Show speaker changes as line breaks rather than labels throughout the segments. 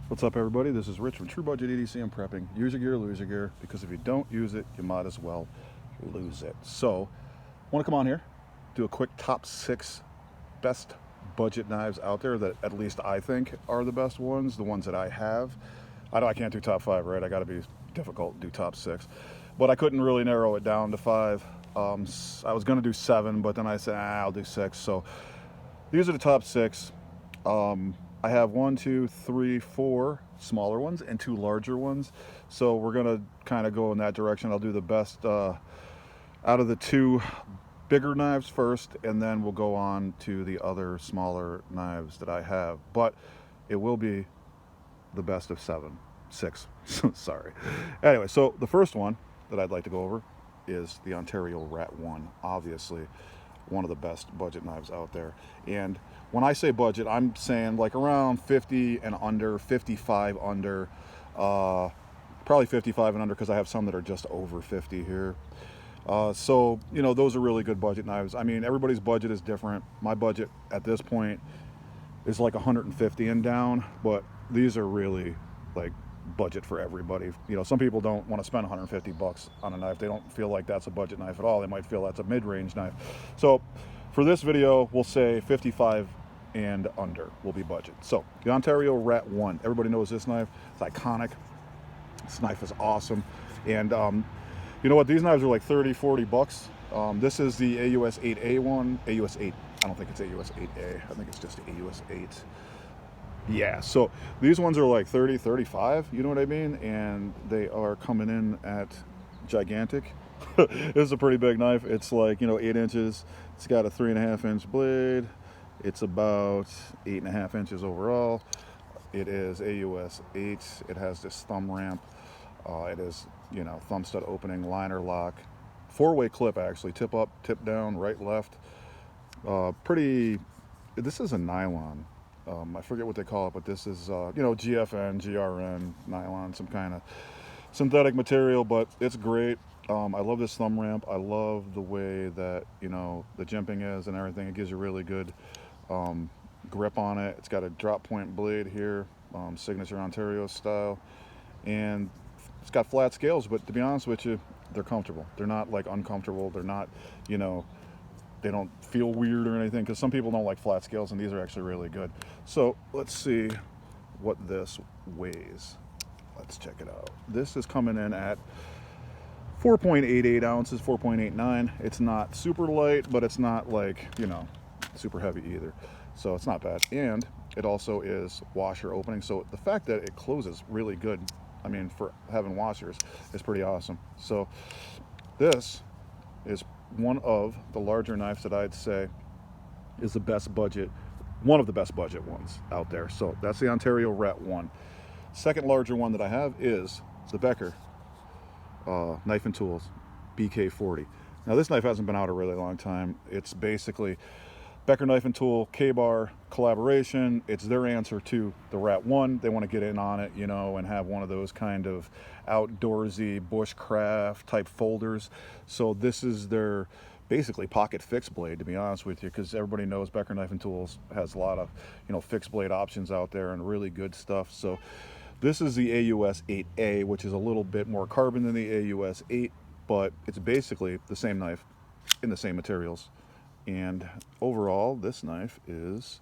What's up, everybody? This is Rich from True Budget EDC and Prepping. Use your gear, lose your gear, because if you don't use it, you might as well lose it. So, I want to come on here, do a quick top 6 best budget knives out there that at least I think are the best ones, the ones that I have. I know I can't do top 5, right? I got to be difficult, do top 6. But I couldn't really narrow it down to 5. I was going to do 7, but then I said, I'll do 6. So, these are the top 6. I have 1, 2, 3, 4 smaller ones and 2 larger ones. So we're gonna kind of go in that direction. I'll do the best out of the 2 bigger knives first, and then we'll go on to the other smaller knives that I have. But it will be the best of 6. Sorry. Anyway, so the first one that I'd like to go over is the Ontario Rat 1. Obviously, one of the best budget knives out there. And when I say budget, I'm saying like around 50 and under, 55 under, probably 55 and under, because I have some that are just over 50 here. So, you know, those are really good budget knives. I mean, everybody's budget is different. My budget at this point is like 150 and down, but these are really like budget for everybody. You know, some people don't want to spend 150 bucks on a knife. They don't feel like that's a budget knife at all. They might feel that's a mid-range knife. So for this video, we'll say 55 and under will be budget. So the Ontario Rat 1, everybody knows this knife. It's iconic. This knife is awesome. And you know what, these knives are like 30, 40 bucks. This is the AUS8A one. AUS8, I don't think it's AUS8A. I think it's just AUS8. Yeah, so these ones are like 30, 35, you know what I mean? And they are coming in at gigantic. This is a pretty big knife. It's like, you know, 8 inches. It's got a 3.5 inch blade. It's about 8.5 inches overall. It is AUS 8. It has this thumb ramp. It is, you know, thumb stud opening, liner lock, 4-way clip actually, tip up, tip down, right, left. This is a nylon. I forget what they call it, but this is, you know, GFN, GRN, nylon, some kind of synthetic material, but it's great. I love this thumb ramp. I love the way that, you know, the jimping is and everything. It gives you really good grip on it. It's got a drop point blade here, signature Ontario style, and it's got flat scales, but to be honest with you, they're comfortable. They're not like uncomfortable. They're not, you know, they don't feel weird or anything, because some people don't like flat scales, and these are actually really good. So let's see what this weighs. Let's check it out. This is coming in at 4.88 ounces, 4.89. It's not super light, but it's not like, you know, super heavy either. So it's not bad. And it also is washer opening. So the fact that it closes really good, I mean, for having washers, is pretty awesome. So this is one of the larger knives that I'd say is the best budget, one of the best budget ones out there. So that's the Ontario Rat 1. Second larger one that I have is the Becker Knife and Tools BK40. Now this knife hasn't been out a really long time. It's basically Becker Knife and Tool K-Bar collaboration. It's their answer to the Rat 1. They want to get in on it, you know, and have one of those kind of outdoorsy bushcraft type folders. So this is their basically pocket fixed blade, to be honest with you, because everybody knows Becker Knife and Tools has a lot of, you know, fixed blade options out there and really good stuff. So this is the AUS8A, which is a little bit more carbon than the AUS8, but it's basically the same knife in the same materials. And overall, this knife is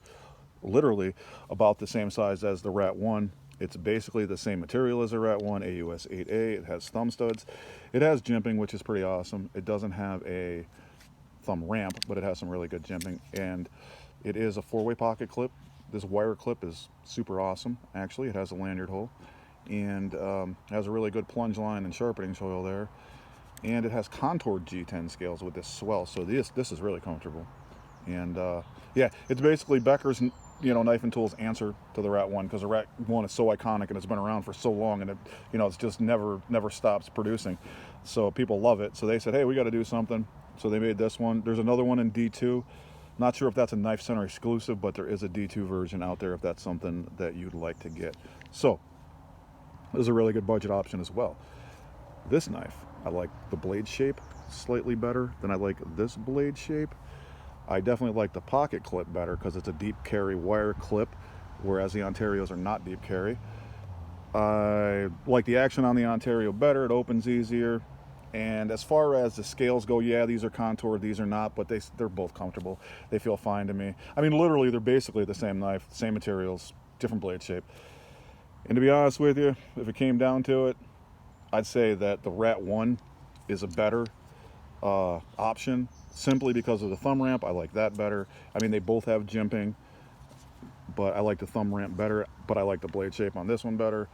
literally about the same size as the Rat 1. It's basically the same material as the Rat 1, AUS8A. It has thumb studs. It has jimping, which is pretty awesome. It doesn't have a thumb ramp, but it has some really good jimping. And it is a 4-way pocket clip. This wire clip is super awesome, actually. It has a lanyard hole, and has a really good plunge line and sharpening choil there. And it has contoured G10 scales with this swell, so this is really comfortable. And yeah, it's basically Becker's, you know, Knife and Tools answer to the Rat 1, because the Rat 1 is so iconic and it's been around for so long, and it, you know, it's just never stops producing. So people love it. So they said, hey, we got to do something. So they made this one. There's another one in D2. Not sure if that's a Knife Center exclusive, but there is a D2 version out there if that's something that you'd like to get. So this is a really good budget option as well. This knife, I like the blade shape slightly better than I like this blade shape. I definitely like the pocket clip better because it's a deep carry wire clip, whereas the Ontarios are not deep carry. I like the action on the Ontario better. It opens easier. And as far as the scales go, yeah, these are contoured, these are not, but they're both comfortable. They feel fine to me. I mean, literally, they're basically the same knife, same materials, different blade shape. And to be honest with you, if it came down to it, I'd say that the Rat 1 is a better option, simply because of the thumb ramp. I like that better. I mean, they both have jimping, but I like the thumb ramp better, but I like the blade shape on this one better.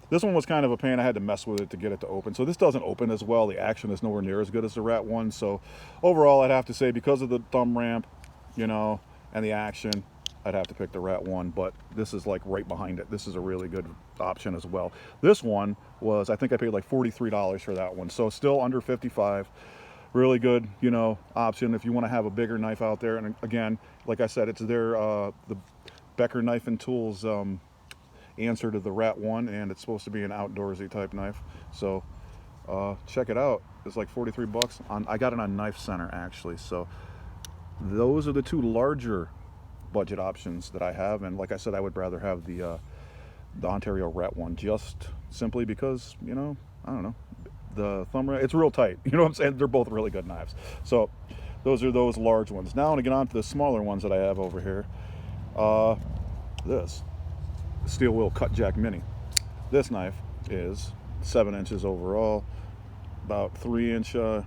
This one was kind of a pain. I had to mess with it to get it to open. So this doesn't open as well. The action is nowhere near as good as the Rat 1. So overall, I'd have to say, because of the thumb ramp, you know, and the action, I'd have to pick the Rat 1. But this is like right behind it. This is a really good option as well. This one was, I think I paid like $43 for that one. So still under 55. Really good, you know, option if you want to have a bigger knife out there. And again, like I said, it's their the Becker Knife and Tools answer to the Rat 1, and it's supposed to be an outdoorsy type knife. So check it out. It's like 43 bucks. I got it on Knife Center actually. So those are the two larger budget options that I have, and like I said, I would rather have the Ontario Rat 1, just simply because, you know, I don't know, the thumb ramp, it's real tight. You know what I'm saying? They're both really good knives. So those are those large ones. Now I want to get on to the smaller ones that I have over here. This Steel Wheel Cut Jack Mini. This knife is 7 inches overall, about 3-inch blade,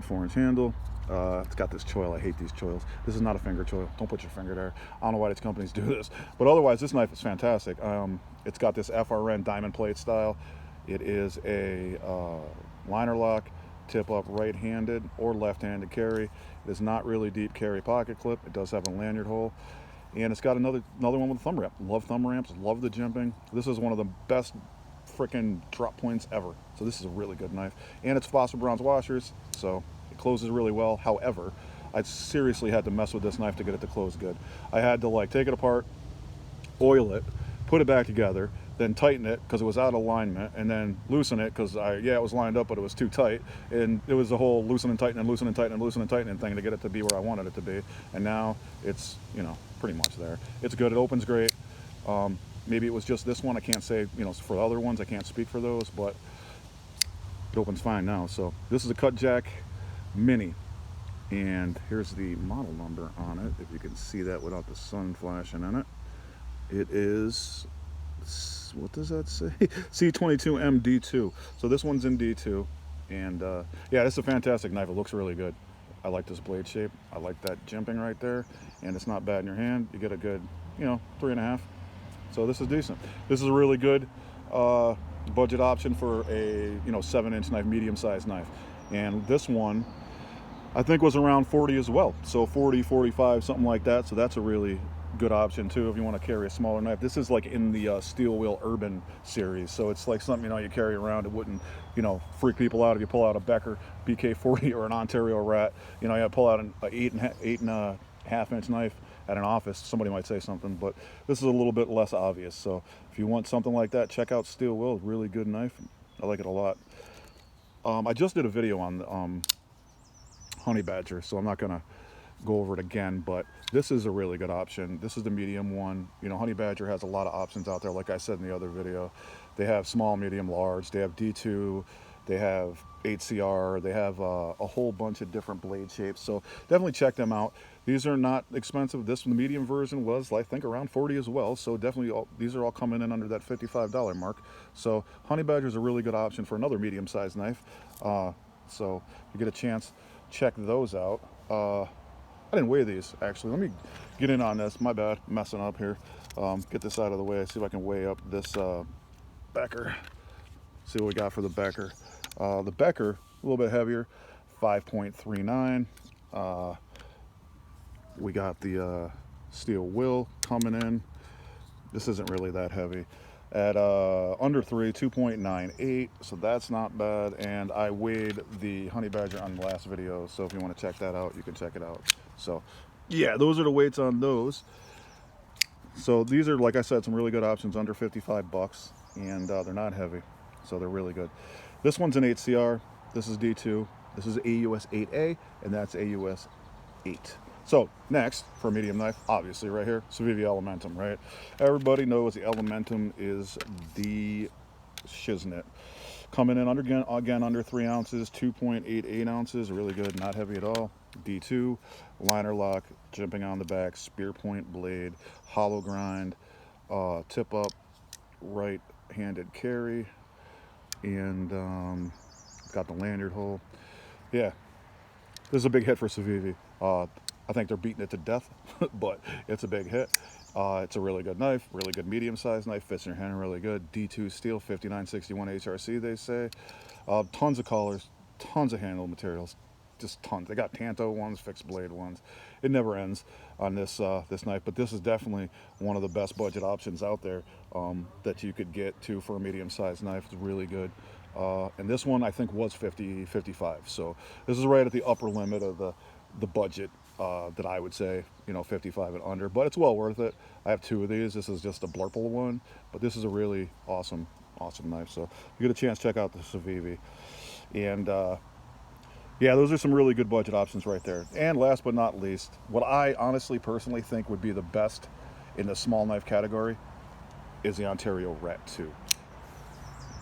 4-inch handle. It's got this choil. I hate these choils. This is not a finger choil. Don't put your finger there. I don't know why these companies do this, but otherwise this knife is fantastic. It's got this FRN diamond plate style. It is a liner lock, tip up right-handed or left-handed carry. It is not really deep carry pocket clip. It does have a lanyard hole, and it's got another one with a thumb ramp. Love thumb ramps, love the jimping. This is one of the best freaking drop points ever. So this is a really good knife, and it's phosphor bronze washers, so it closes really well. However, I seriously had to mess with this knife to get it to close good. I had to like take it apart, oil it, put it back together, then tighten it because it was out of alignment, and then loosen it because it was lined up, but it was too tight, and it was the whole loosen and tighten and loosen and tighten and loosen and tightening thing to get it to be where I wanted it to be. And now it's, you know, pretty much there. It's good. It opens great. Maybe it was just this one. I can't say, you know, for the other ones I can't speak for those, but it opens fine now. So this is a Cut Jack Mini, and here's the model number on it, if you can see that without the sun flashing in it. It is, what does that say? C22MD2. So this one's in D2, and yeah, it's a fantastic knife. It looks really good. I like this blade shape. I like that jimping right there, and it's not bad in your hand. You get a good, you know, 3.5. So this is decent. This is a really good budget option for a, you know, 7-inch knife, medium-sized knife. And this one, I think, was around 40 as well. So 40, 45, something like that. So that's a really good option too if you want to carry a smaller knife. This is like in the Steel Wheel Urban series, so it's like something, you know, you carry around. It wouldn't, you know, freak people out if you pull out a Becker BK40 or an Ontario Rat. You know, you pull out an 8.5-inch knife at an office, somebody might say something, but this is a little bit less obvious. So if you want something like that, check out Steel Wheel. Really good knife. I like it a lot. I just did a video on Honey Badger, so I'm not gonna go over it again, but this is a really good option. This is the medium one. You know, Honey Badger has a lot of options out there. Like I said in the other video, they have small, medium, large. They have D2, they have 8CR, they have a whole bunch of different blade shapes. So definitely check them out. These are not expensive. This one, the medium version, was, I think, around 40 as well. So definitely these are all coming in under that $55 mark. So Honey Badger is a really good option for another medium-sized knife. So if you get a chance, check those out. I didn't weigh these, actually. Let me get in on this. My bad, messing up here. Get this out of the way, see if I can weigh up this Becker. See what we got for the Becker. The Becker, a little bit heavier, 5.39. We got the Steel Wheel coming in. This isn't really that heavy. At under 3, 2.98, so that's not bad. And I weighed the Honey Badger on the last video, so if you want to check that out, you can check it out. So yeah, those are the weights on those. So these are, like I said, some really good options under 55 bucks, and they're not heavy, so they're really good. This one's an 8CR, this is D2, this is AUS 8A, and that's AUS 8. So next, for a medium knife, obviously right here, Civivi Elementum, right? Everybody knows the Elementum is the shiznit. Coming in again under 3 ounces, 2.88 ounces, really good, not heavy at all. D2, liner lock, jimping on the back, spear point blade, hollow grind, tip up, right-handed carry, and got the lanyard hole. Yeah, this is a big hit for Civivi. I think they're beating it to death, but it's a big hit. It's a really good knife, really good medium-sized knife, fits in your hand really good. D2 steel, 5961 HRC, they say. Tons of colors, tons of handle materials, just tons. They got Tanto ones, fixed blade ones. It never ends on this this knife, but this is definitely one of the best budget options out there that you could get to for a medium-sized knife. It's really good. And this one I think was 55. So this is right at the upper limit of the budget that I would say, you know, 55 and under, but it's well worth it. I have 2 of these. This is just a blurple one, but this is a really awesome knife. So if you get a chance, check out the Civivi. And yeah, those are some really good budget options right there. And last but not least, what I honestly personally think would be the best in the small knife category is the Ontario Rat 2.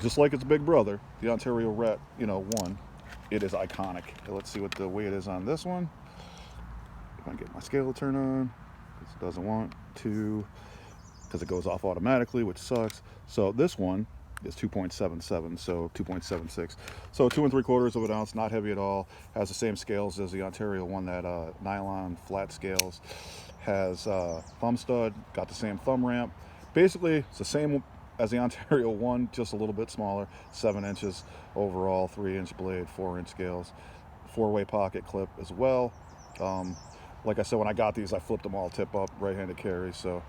Just like its big brother, the Ontario Rat, you know, 1, it is iconic. Let's see what the weight is on this one. If I can get my scale to turn on, it doesn't want to, because it goes off automatically, which sucks. So this one is 2.77, so 2.76. So 2 3/4 of an ounce, not heavy at all. Has the same scales as the Ontario one, that nylon flat scales. Has thumb stud, got the same thumb ramp. Basically, it's the same as the Ontario one, just a little bit smaller. 7 inches overall, 3-inch blade, 4-inch scales. 4-way pocket clip as well. Like I said, when I got these, I flipped them all tip up, right-handed carry. So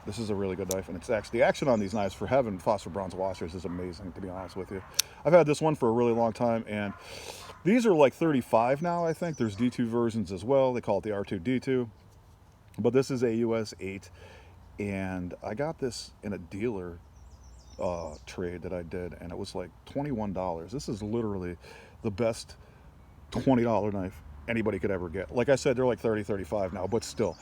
this is a really good knife, and it's actually, the action on these knives for having phosphor bronze washers is amazing, to be honest with you. I've had this one for a really long time, and these are like 35 now, I think. There's D2 versions as well. They call it the R2D2, but this is a US 8, and I got this in a dealer trade that I did, and it was like $21. This is literally the best $20 knife anybody could ever get. Like I said, they're like 30, 35 now, but still.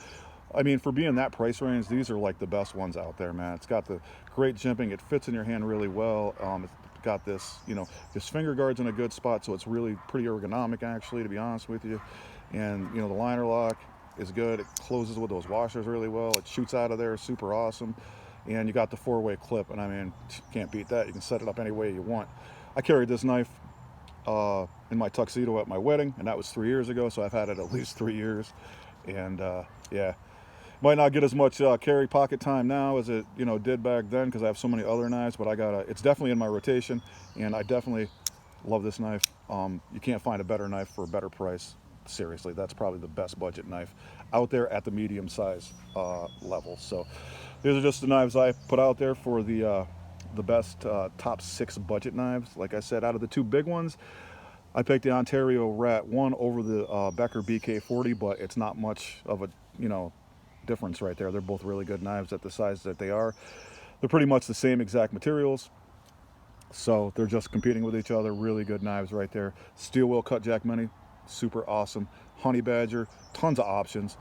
I mean, for being that price range, these are like the best ones out there, man. It's got the great jimping. It fits in your hand really well. It's got this, you know, this finger guard's in a good spot, so it's really pretty ergonomic, actually, to be honest with you. And, you know, the liner lock is good. It closes with those washers really well. It shoots out of there, super awesome. And you got the 4-way clip, and I mean, can't beat that. You can set it up any way you want. I carried this knife in my tuxedo at my wedding, and that was 3 years ago, so I've had it at least 3 years. And yeah, might not get as much carry pocket time now as it, you know, did back then, because I have so many other knives, but it's definitely in my rotation, and I definitely love this knife. You can't find a better knife for a better price. Seriously, that's probably the best budget knife out there at the medium size level. So these are just the knives I put out there for the best top 6 budget knives. Like I said, out of the 2 big ones, I picked the Ontario Rat 1 over the Becker BK40, but it's not much of a, you know, difference right there. They're both really good knives at the size that they are. They're pretty much the same exact materials, so they're just competing with each other. Really good knives right there. Steel wheel cut jack mini, super awesome. Honey Badger, tons of options.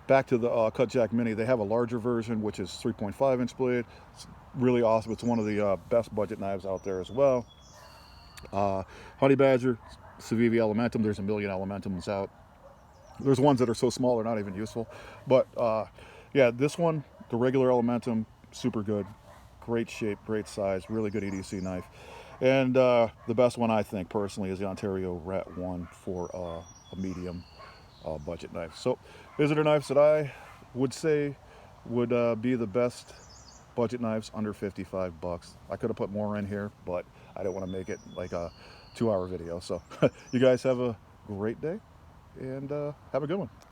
Back to the cut jack mini, they have a larger version, which is 3.5-inch blade. It's really awesome. It's one of the best budget knives out there as well. Honey Badger, Civivi Elementum. There's a million Elementums out. There's ones that are so small they're not even useful. But yeah, this one, the regular Elementum, super good. Great shape, great size, really good EDC knife. And the best one, I think, personally, is the Ontario Rat 1 for a medium budget knife. So these are the knives that I would say would be the best budget knives under 55 bucks. I could have put more in here, but I don't want to make it like a 2-hour video. So you guys have a great day, and have a good one.